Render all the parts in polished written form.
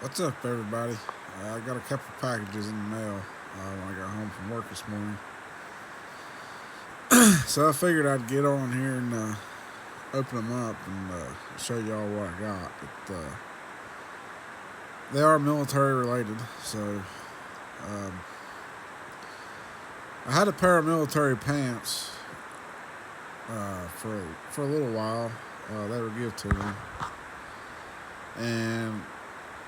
What's up, everybody? I got a couple packages in the mail when I got home from work this morning. So I figured I'd get on here and open them up and show y'all what I got. They are military related, so I had a pair of military pants for a little while. They were given to me, and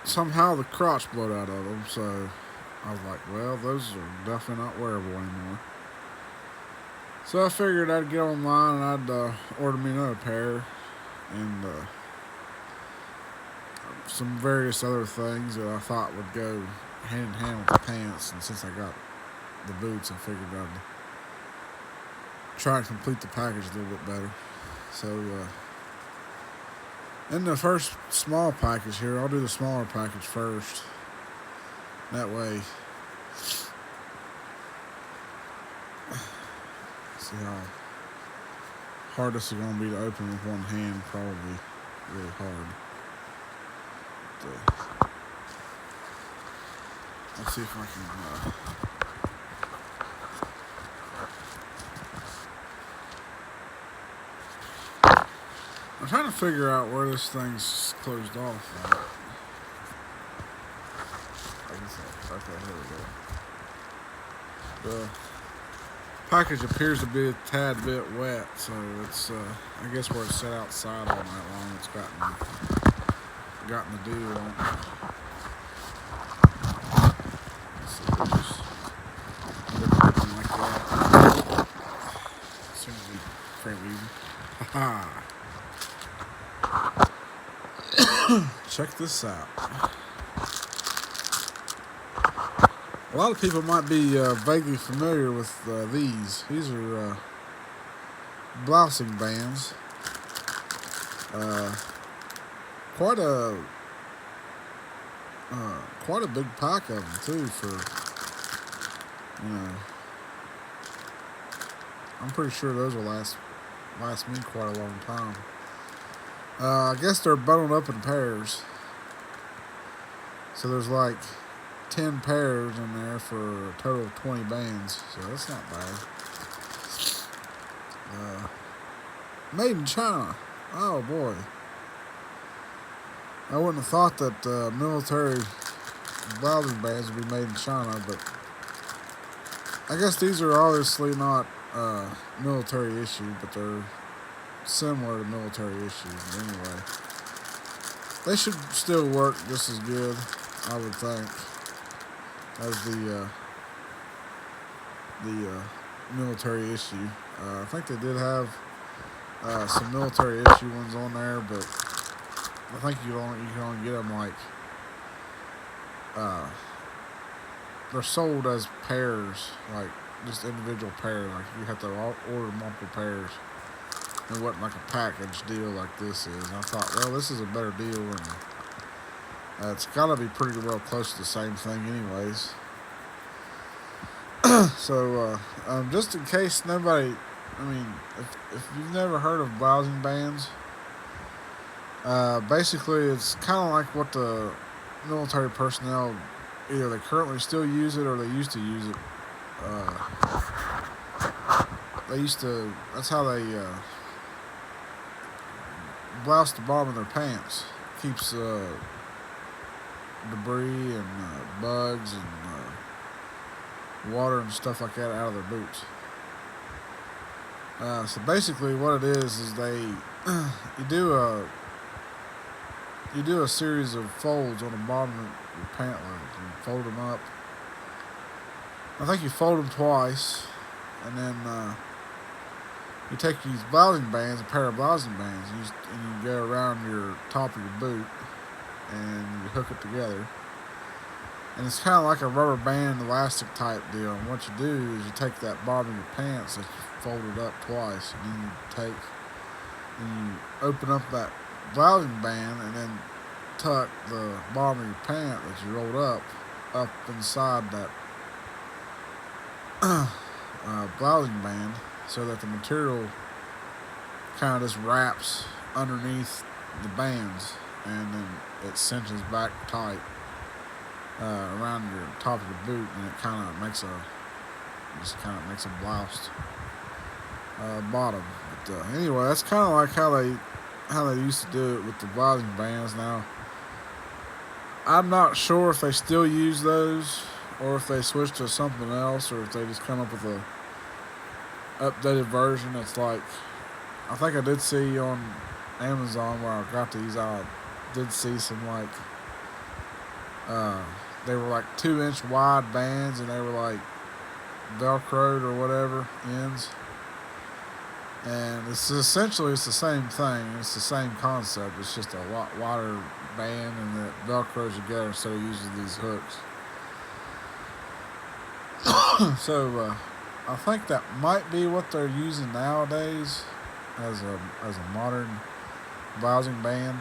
somehow the crotch blowed out of them. So I was like, well, those are definitely not wearable anymore. So I figured I'd get online and I'd order me another pair and some various other things that I thought would go hand in hand with the pants. And since I got the boots, I figured I'd try and complete the package a little bit better. So in the first small package here, I'll do the smaller package first. That way, see how hard this is going to be to open with one hand. Probably really hard. Let's see if I can. I'm trying to figure out where this thing's closed off at. I guess okay, here we go. The package appears to be a tad bit wet, so it's I guess where it's set outside all night long, it's gotten the dew on it. Let's see, we'll just rip it open like that. Seems to be fairly easy. Haha. Check this out. A lot of people might be vaguely familiar with these. These are blousing bands. Quite a quite a big pack of them too. I'm pretty sure those will last me quite a long time. I guess they're bundled up in pairs. So there's like 10 pairs in there for a total of 20 bands. So that's not bad. Made in China. Oh boy. I wouldn't have thought that military blousing bands would be made in China, but I guess these are obviously not military issue, but they're similar to military issues. Anyway, they should still work just as good, I would think, as the military issue. I think they did have some military issue ones on there, but I think you can only get them like they're sold as pairs, like just individual pairs. Like you have to order multiple pairs. It wasn't like a package deal like this is. And I thought, well, this is a better deal, and it's got to be pretty well close to the same thing, anyways. So, just in case nobody, if you've never heard of blousing bands, basically it's kind of like what the military personnel, either they currently still use it or they used to use it. That's how they blouse the bottom of their pants. Keeps debris and bugs and water and stuff like that out of their boots. So basically, what it is they you do a series of folds on the bottom of your pant legs. You fold them up. I think you fold them twice, and then you take these blousing bands, a pair of blousing bands, and you go around your top of your boot, and you hook it together. And it's kind of like a rubber band elastic type deal. And what you do is you take that bottom of your pants that you folded up twice, and then you open up that blousing band, and then tuck the bottom of your pant that you rolled up inside that blousing band, so that the material kind of just wraps underneath the bands, and then it cinches back tight. around your top of the boot, and it kind of makes a bloused bottom. But anyway, that's kind of like how they used to do it with the blousing bands. Now, I'm not sure if they still use those, or if they switched to something else, or if they just come up with a updated version. It's like, I think I did see on Amazon where I got these. I did see some like they were like 2-inch wide bands, and they were like Velcroed or whatever ends. And it's essentially the same thing. It's the same concept. It's just a lot wider band, and it Velcros together instead of using these hooks. So I think that might be what they're using nowadays as a modern blousing band.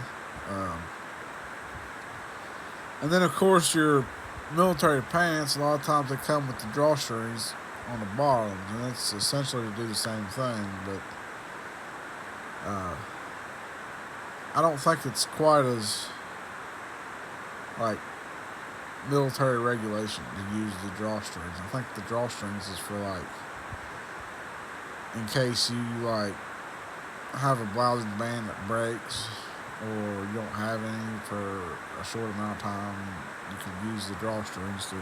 And then of course your military pants, a lot of times they come with the drawstrings on the bottoms, and it's essentially to do the same thing, but I don't think it's quite as like military regulation to use the drawstrings. I think the drawstrings is for like in case you like have a blousing band that breaks, or you don't have any for a short amount of time, you can use the drawstrings to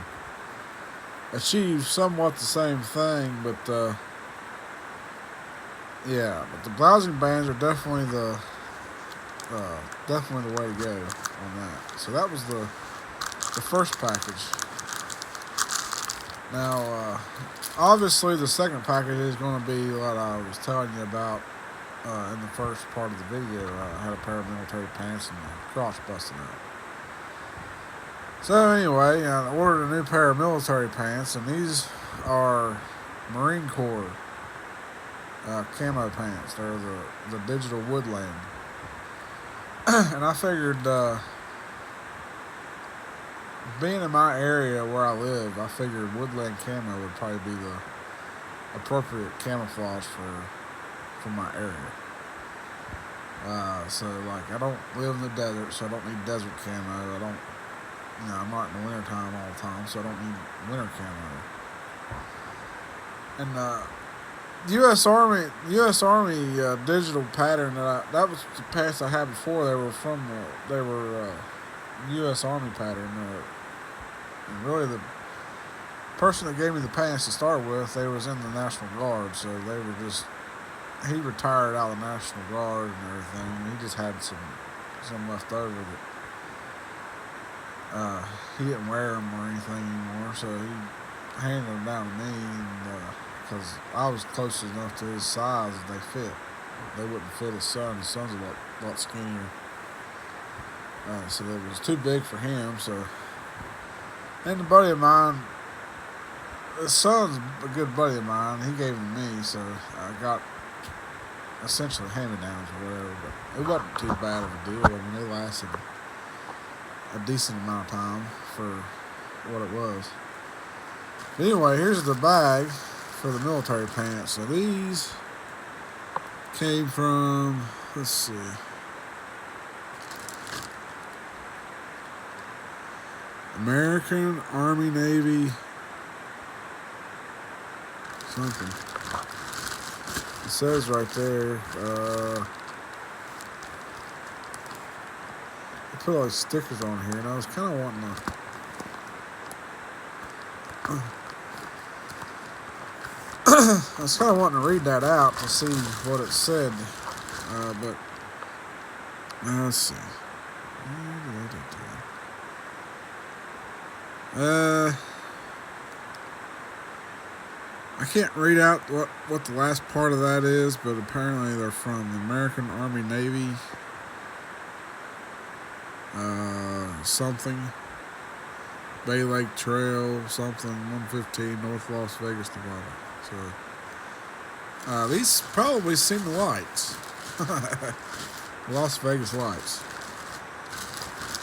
achieve somewhat the same thing. But yeah, but the blousing bands are definitely the way to go on that. So that was the first package. Now, obviously, the second package is going to be what I was telling you about in the first part of the video. I had a pair of military pants and my crotch busted out. So anyway, I ordered a new pair of military pants, and these are Marine Corps camo pants. They're the digital woodland. And I figured, being in my area where I live, I figured woodland camo would probably be the appropriate camouflage for my area. So like, I don't live in the desert, so I don't need desert camo. I'm not in the winter time all the time, so I don't need winter camo. And U.S. Army digital pattern that was the pants I had before. They were U.S. Army pattern. And really, the person that gave me the pants to start with, they was in the National Guard, so they were just. He retired out of the National Guard and everything. He just had some left over that he didn't wear them or anything anymore, so he handed them down to me, and because I was close enough to his size that they fit. They wouldn't fit his son. His son's a lot skinnier. So it was too big for him. So, and a buddy of mine, his son's a good buddy of mine. He gave them to me, so I got essentially hand-me-downs or whatever. But it wasn't too bad of a deal. I mean, they lasted a decent amount of time for what it was. But anyway, here's the bag for the military pants. So these came from, let's see, American Army Navy something. It says right there, they put all these stickers on here, and I was kind of wanting to read that out to see what it said, but let's see. I can't read out what the last part of that is, but apparently they're from the American Army Navy something. Bay Lake Trail, something, 115, North Las Vegas, Nevada. So, these probably seen the lights. Las Vegas lights.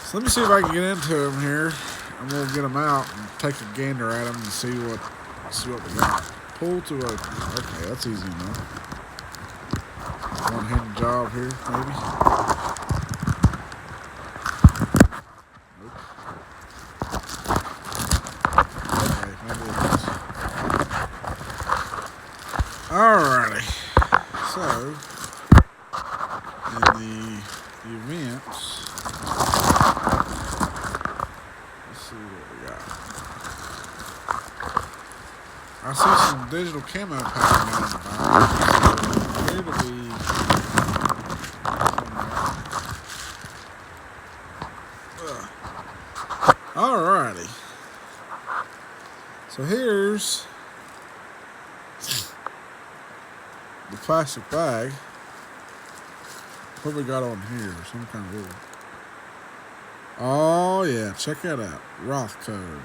So let me see if I can get into them here, and we'll get them out and take a gander at them and see what we got. Pull to open. Okay, that's easy enough. One-handed job here, maybe. Nope. some digital camo pattern on the back. Appear to be. Alrighty. So here's the plastic bag. What we got on here? Some kind of wood. Oh yeah, check that out. Rothko.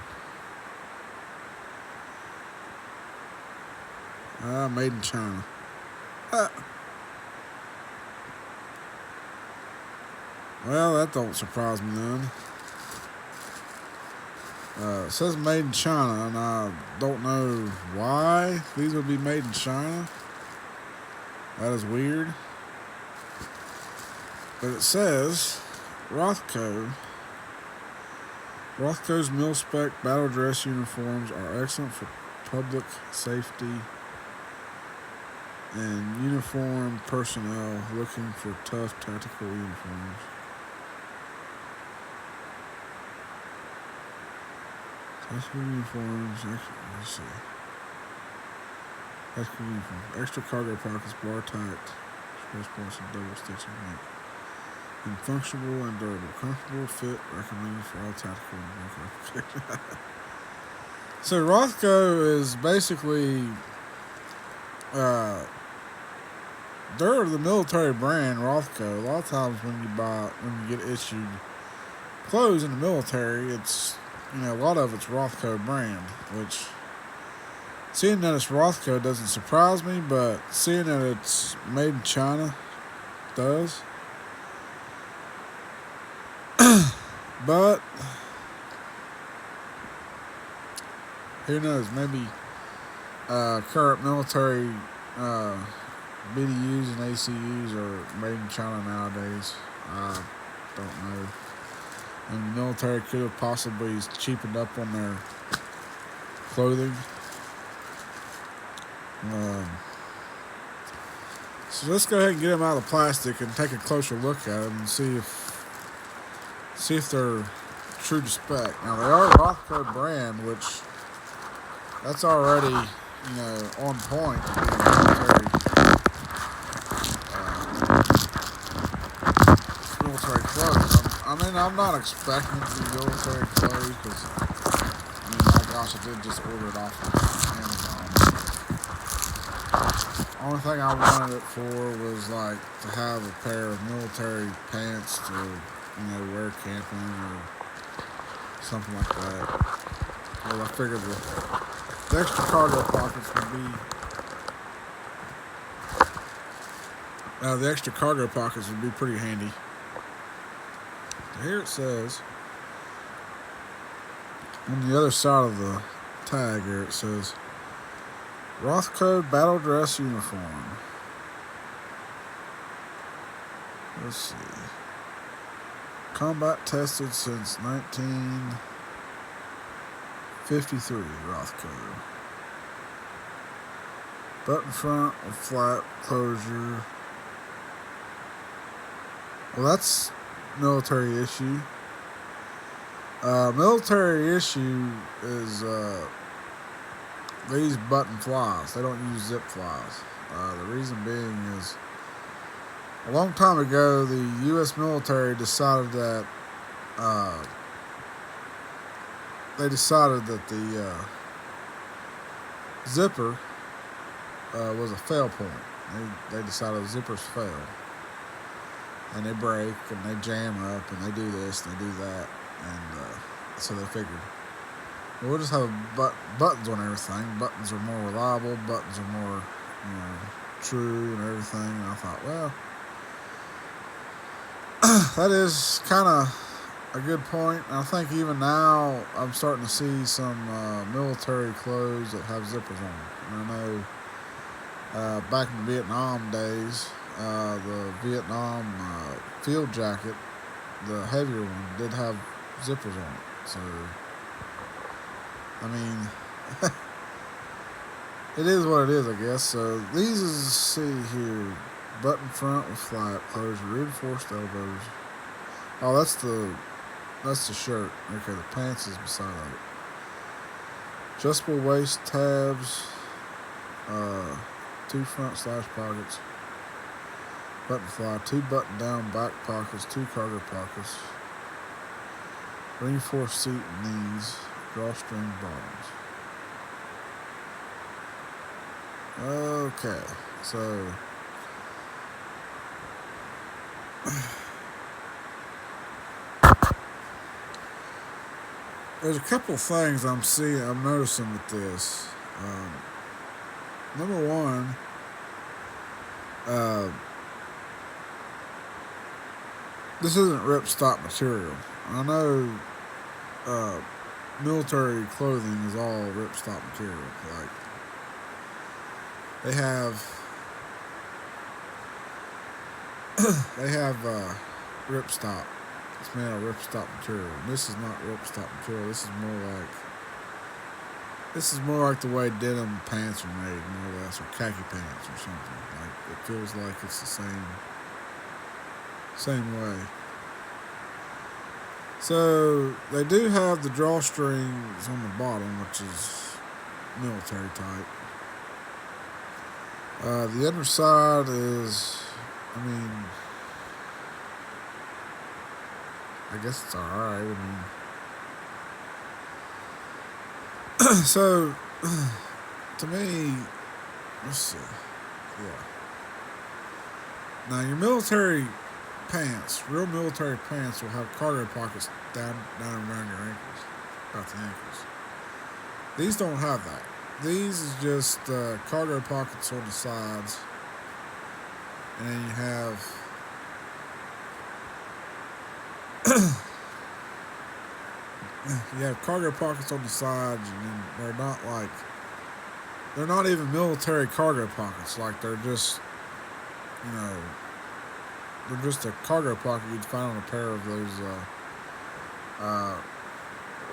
Made in China. Well, that don't surprise me none. It says made in China, and I don't know why these would be made in China. That is weird. But it says Rothko. Rothko's mil-spec battle dress uniforms are excellent for public safety and uniformed personnel looking for tough tactical uniforms. Tactical uniforms, let's see. Tactical uniforms, extra cargo pockets, bar tacked, express points and double stitching. And functional and durable, comfortable fit, recommended for all tactical and work. So Rothko is basically, they're the military brand Rothko. A lot of times when you get issued clothes in the military, it's, a lot of it's Rothko brand, which seeing that it's Rothko doesn't surprise me, but seeing that it's made in China does. But who knows? Maybe current military BDUs and ACUs are made in China nowadays. I don't know. And the military could have possibly cheapened up on their clothing. So let's go ahead and get them out of the plastic and take a closer look at them and see if they're true to spec. Now, they are Rothko brand, which that's already, on point to be military clothes. I'm not expecting it to be military clothes because, my gosh, I did just order it off of Amazon. The only thing I wanted it for was, to have a pair of military pants to wear camping or something like that. Well, I figured the extra cargo pockets would be pretty handy. Here it says on the other side of the tag here it says Rothko battle dress uniform. Let's see. Combat tested since 1953, Rothko. Button front with flat closure. Well, that's military issue. Military issue is they use button flies. They don't use zip flies. The reason being is a long time ago, the U.S. military decided that the zipper was a fail point. They decided zippers fail, and they break, and they jam up, and they do this, and they do that, and so they figured, well, we'll just have buttons on everything. Buttons are more reliable. Buttons are more, true and everything. And I thought, well, that is kind of a good point. I think even now I'm starting to see some military clothes that have zippers on them. And I know back in the Vietnam days, the Vietnam field jacket, the heavier one, did have zippers on it. So, it is what it is, I guess. So these is, see here, button front with flat closure, reinforced elbows. Oh, that's the shirt. Okay, the pants is beside it. Adjustable waist tabs, 2 front slash pockets, button fly, 2 button down back pockets, 2 cargo pockets, reinforced seat knees, drawstring bottoms. Okay, so there's a couple things I'm noticing with this. Number one, this isn't ripstop material. I know military clothing is all ripstop material. Like they have ripstop. It's made out of ripstop material. And this is not ripstop material. This is more like the way denim pants are made, more or less, or khaki pants or something. Like it feels like it's the same way. So they do have the drawstrings on the bottom, which is military type. The underside is, I guess it's alright. So, to me, let's see. Yeah. Now, your military pants, real military pants, will have cargo pockets down around your ankles, about the ankles. These don't have that. These is just cargo pockets on the sides, and then you have cargo pockets on the sides, and then they're not even military cargo pockets. Like they're just they're just a cargo pocket you'd find on a pair of those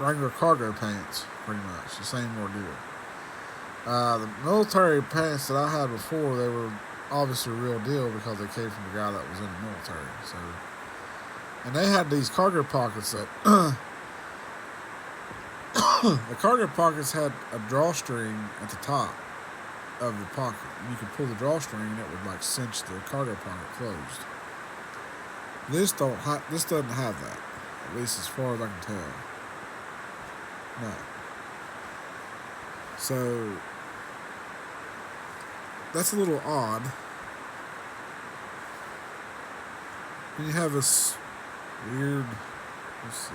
Wrangler cargo pants, pretty much the same ordeal. The military pants that I had before, they were obviously a real deal because they came from a guy that was in the military. So, and they had these cargo pockets that the cargo pockets had a drawstring at the top of the pocket. And you could pull the drawstring and it would like cinch the cargo pocket closed. This doesn't have that, at least as far as I can tell. No. So that's a little odd. And you have this weird, let's see.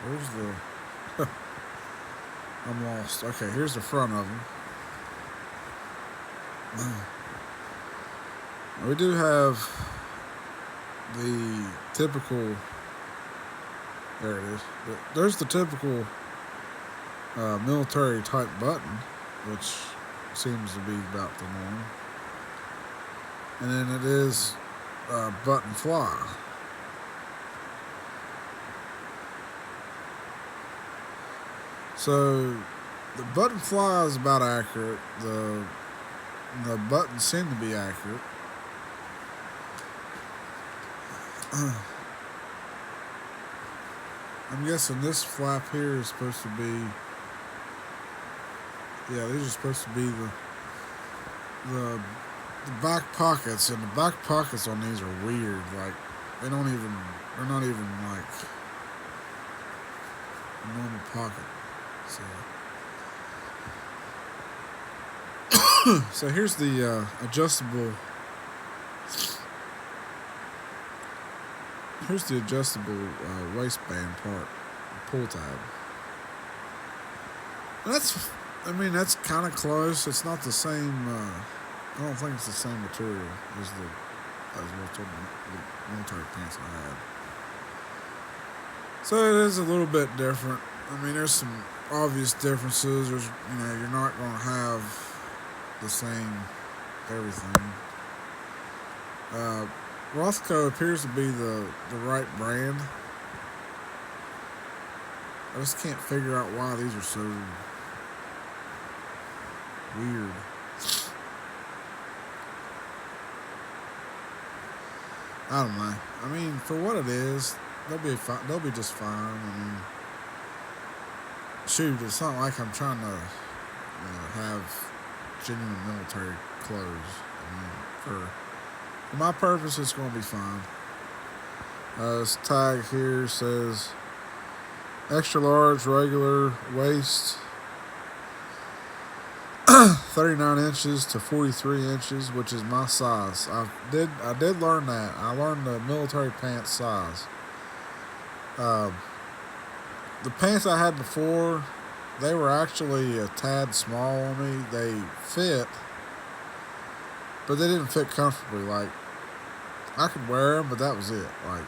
Where's the, I'm lost. Okay, here's the front of them. We do have the typical, there it is. There's the typical military type button, which seems to be about the norm. And then it is button fly. So the button fly is about accurate. The buttons seem to be accurate. I'm guessing this flap here is supposed to be, these are supposed to be the back pockets, and the back pockets on these are weird. Like they're not even like a normal pocket. So here's the adjustable. Here's the adjustable waistband part, pull tab. And that's kind of close. It's not the same. I don't think it's the same material as the military pants I had. So it is a little bit different. There's some obvious differences. There's, you're not going to have the same everything. Rothco appears to be the right brand. I just can't figure out why these are so weird. I don't know. For what it is, they'll be just fine. shoot, it's not like I'm trying to have genuine military clothes. I mean, for my purpose, it's going to be fine. This tag here says extra large regular waist 39 inches to 43 inches, which is my size. I did learn that. I learned the military pants size. The pants I had before, they were actually a tad small on me. They fit, but they didn't fit comfortably. Like, I could wear them, but that was it. Like,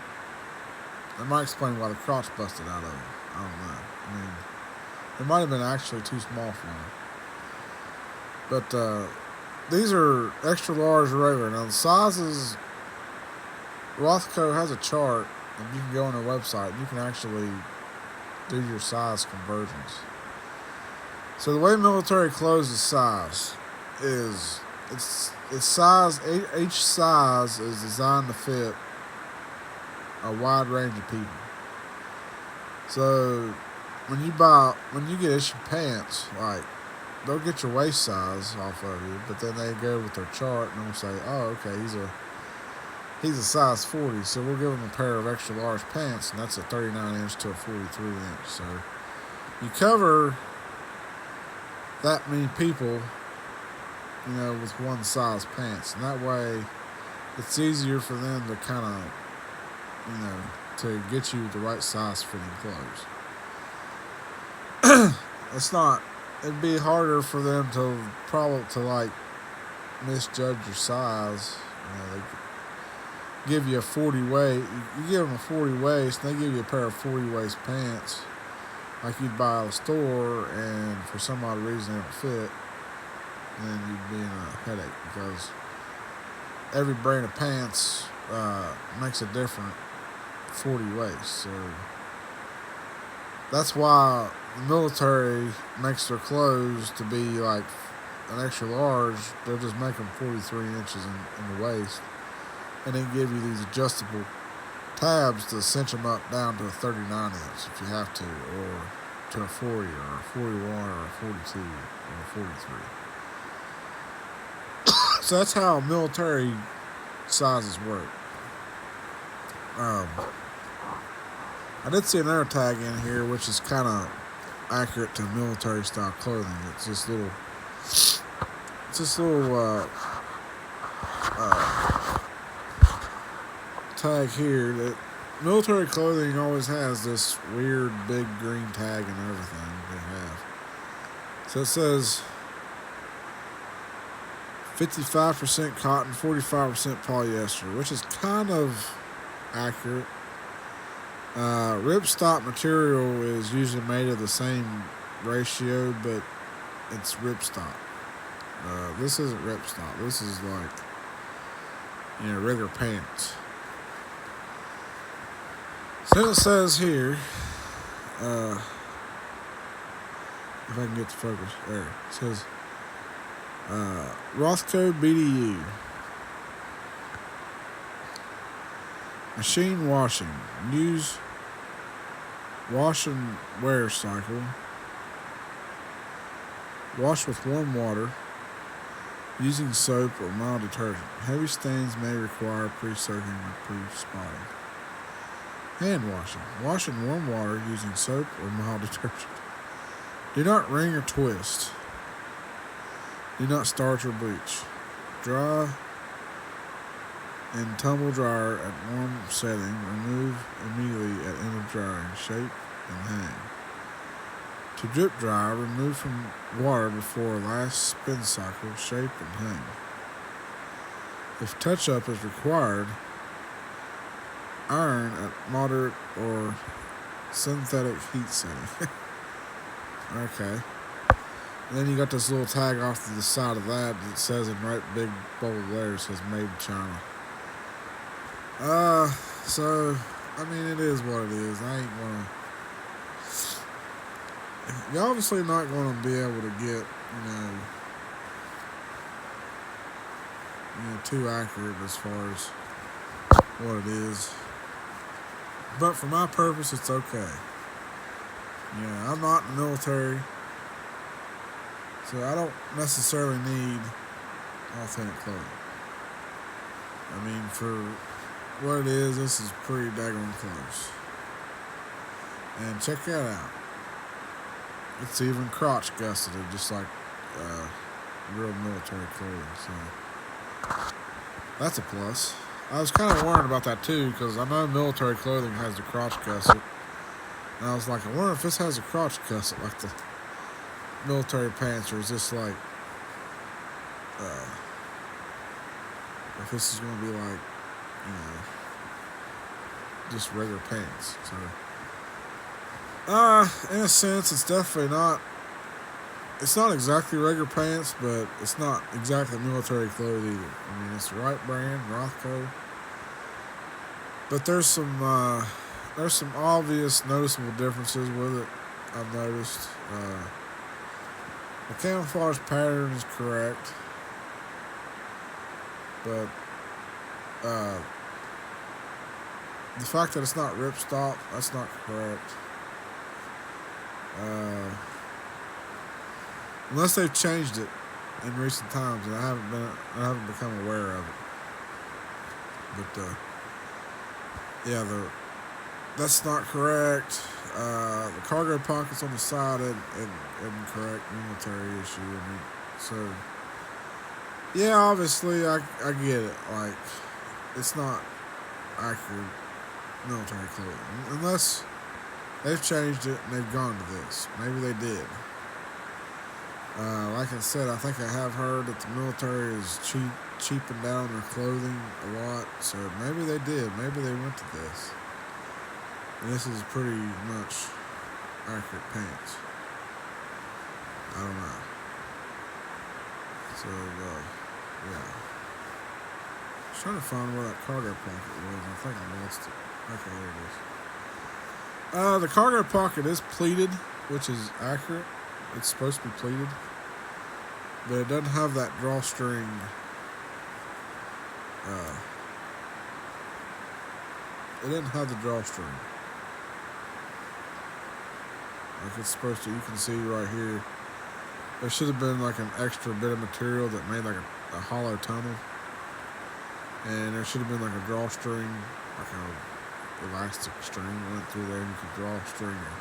that might explain why the crotch busted out of them. I don't know. I mean, it might have been actually too small for me. But these are extra large regular. Now the sizes, Rothco has a chart, and you can go on their website and you can actually do your size conversions. So the way military clothes is size is it's size. Each size is designed to fit a wide range of people. So when you get issued pants, like, they'll get your waist size off of you, but then they go with their chart and they'll say, oh, okay, he's a size 40, so we'll give him a pair of extra large pants, and that's a 39 inch to a 43 inch. So you cover that many people, with one size pants, and that way it's easier for them to kind of, to get you the right size fitting clothes. It'd be harder for them to like misjudge your size. They give you a 40 waist. You give them a 40 waist, and they give you a pair of 40 waist pants, like you'd buy at a store, and for some odd reason they don't fit, then you'd be in a headache because every brand of pants makes a different 40 waist. So that's why the military makes their clothes to be like an extra large. They'll just make them 43 inches in the waist, and then give you these adjustable tabs to cinch them up down to a 39 inch if you have to, or to a 40 or a 41 or a 42 or a 43. So that's how military sizes work. I did see another tag in here which is kind of accurate to military style clothing. It's this little tag here that military clothing always has this weird big green tag and everything they have. So it says 55% cotton, 45% polyester, which is kind of accurate. Ripstop material is usually made of the same ratio, but it's ripstop. This isn't ripstop. This is like, regular pants. So it says here, if I can get the focus, there. It says, Rothco BDU. Machine washing. Use wash and wear cycle. Wash with warm water using soap or mild detergent. Heavy stains may require pre-soaking or pre-spotting. Hand washing. Wash in warm water using soap or mild detergent. Do not wring or twist. Do not starch or bleach. Dry in tumble dryer at warm setting. Remove immediately at end of drying. Shape and hang. To drip dry, remove from water before last spin cycle. Shape and hang. If touch-up is required, iron at moderate or synthetic heat setting. Okay. And then you got this little tag off to the side of that says in right big bold letters, says made in China. So, I mean, it is what it is. I ain't gonna... You're obviously not gonna be able to get, too accurate as far as what it is. But for my purpose, it's okay. Yeah, I'm not in the military, so I don't necessarily need authentic clothing. I mean, for what it is, this is pretty daggone close. And check that out. It's even crotch gusseted, just like real military clothing. So that's a plus. I was kind of worried about that too, because I know military clothing has the crotch gusset. And I was like, I wonder if this has a crotch gusset like the military pants, or is this like, if this is going to be like, just regular pants. So, in a sense, it's definitely not. It's not exactly regular pants, but it's not exactly military clothes either. I mean, it's the right brand, Rothko. But there's some obvious, noticeable differences with it. I've noticed. The camouflage pattern is correct, but the fact that it's not ripstop, that's not correct. Unless they've changed it in recent times, and I haven't become aware of it. But yeah, that's not correct. The cargo pockets on the side isn't correct. Military issue. I mean, so yeah, obviously I get it. Like, it's not accurate military clothing unless they've changed it and they've gone to this. Maybe they did. Like I said, I think I have heard that the military is cheaping down their clothing a lot. So maybe they did. Maybe they went to this. And this is pretty much accurate pants. I don't know. So, yeah. I was trying to find where that cargo pocket was. I think I lost it. Okay, there it is. The cargo pocket is pleated, which is accurate. It's supposed to be pleated. But it doesn't have that drawstring. It didn't have the drawstring. Like it's supposed to. You can see right here. There should have been like an extra bit of material that made like a hollow tunnel. And there should have been like a drawstring, like a elastic string went through there, and you could draw a string. Your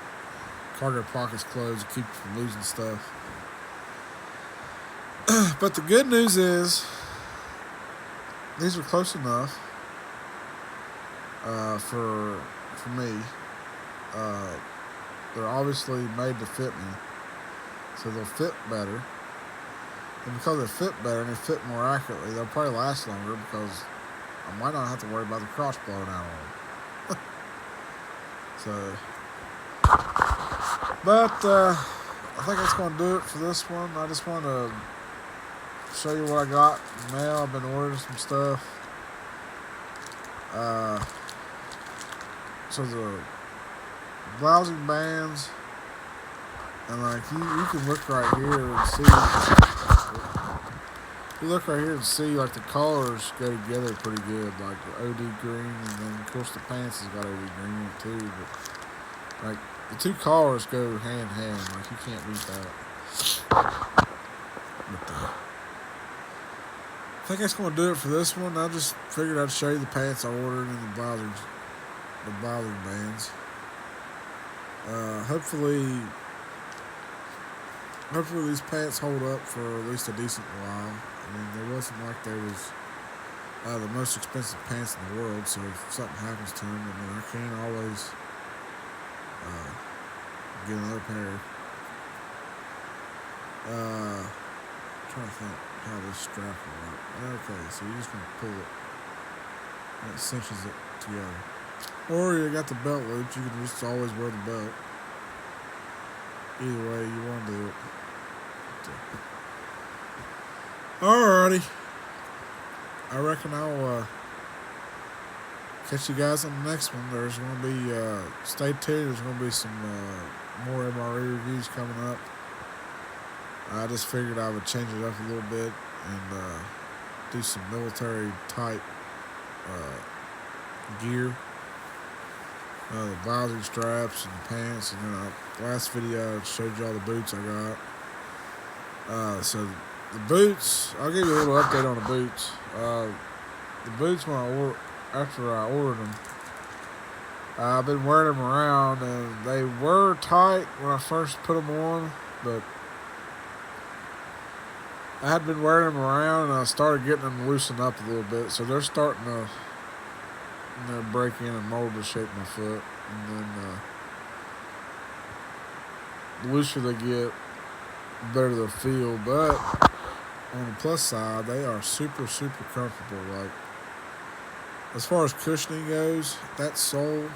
cargo pockets closed to keep you from losing stuff. But the good news is, these are close enough for me. They're obviously made to fit me, so they'll fit better. And because they fit better and they fit more accurately, they'll probably last longer because I might not have to worry about the crotch blowing out on them. So, but I think that's going to do it for this one. I just want to show you what I got in the mail. I've been ordering some stuff. So the blousing bands, and like you can look right here and see. You look right here and see like the colors go together pretty good, like the OD green, and then of course the pants has got OD green in it too. But like the two colors go hand in hand, like you can't beat that. But I think that's going to do it for this one. I just figured I'd show you the pants I ordered and the blousing bands. Hopefully these pants hold up for at least a decent while. I mean, there wasn't like there was the most expensive pants in the world, so if something happens to them, I mean, I can't always get another pair. Trying to think how this strap will work. Okay, so you just want to pull it, and it cinches it together. Or you got the belt loops, you can just always wear the belt. Either way you want to do it. Alrighty. I reckon I'll catch you guys on the next one. There's going to be, stay tuned, there's going to be some more MRE reviews coming up. I just figured I would change it up a little bit and do some military type gear. The visor straps and the pants, and then last video I showed you all the boots I got. So the boots, I'll give you a little update on the boots. The boots after I ordered them, I've been wearing them around, and they were tight when I first put them on, but I had been wearing them around, and I started getting them loosened up a little bit, so they're starting to break in and mold the shape of my foot, and then the looser they get, the better they'll feel. But on the plus side, they are super, super comfortable. Like, as far as cushioning goes, that sole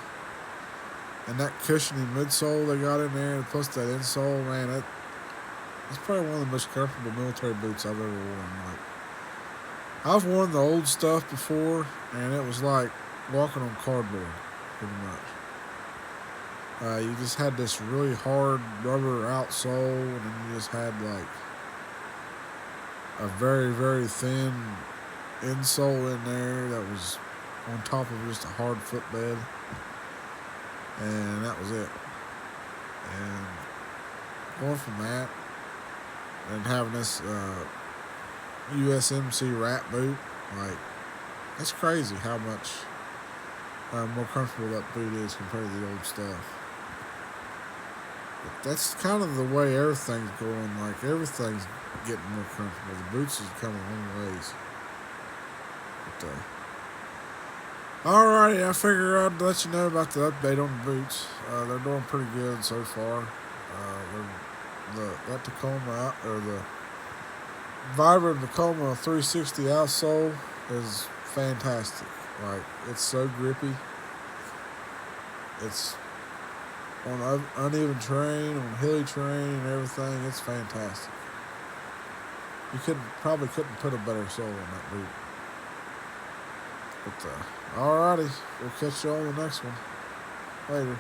and that cushioning midsole they got in there, and plus that insole, man, that's probably one of the most comfortable military boots I've ever worn. Like, I've worn the old stuff before, and it was like walking on cardboard, pretty much. You just had this really hard rubber outsole, and then you just had like a very, very thin insole in there that was on top of just a hard footbed, and that was it. And going from that and having this USMC wrap boot, like, it's crazy how much more comfortable that boot is compared to the old stuff. But that's kind of the way everything's going. Like, everything's getting more comfortable. The boots is coming a long ways. But alrighty, I figure I'd let you know about the update on the boots. They're doing pretty good so far. That Tacoma, or the Vibram Tacoma 360 outsole is fantastic. Like, it's so grippy. It's on uneven terrain, on hilly terrain, and everything. It's fantastic. You probably couldn't put a better sole on that boot. But alrighty, we'll catch you on the next one later.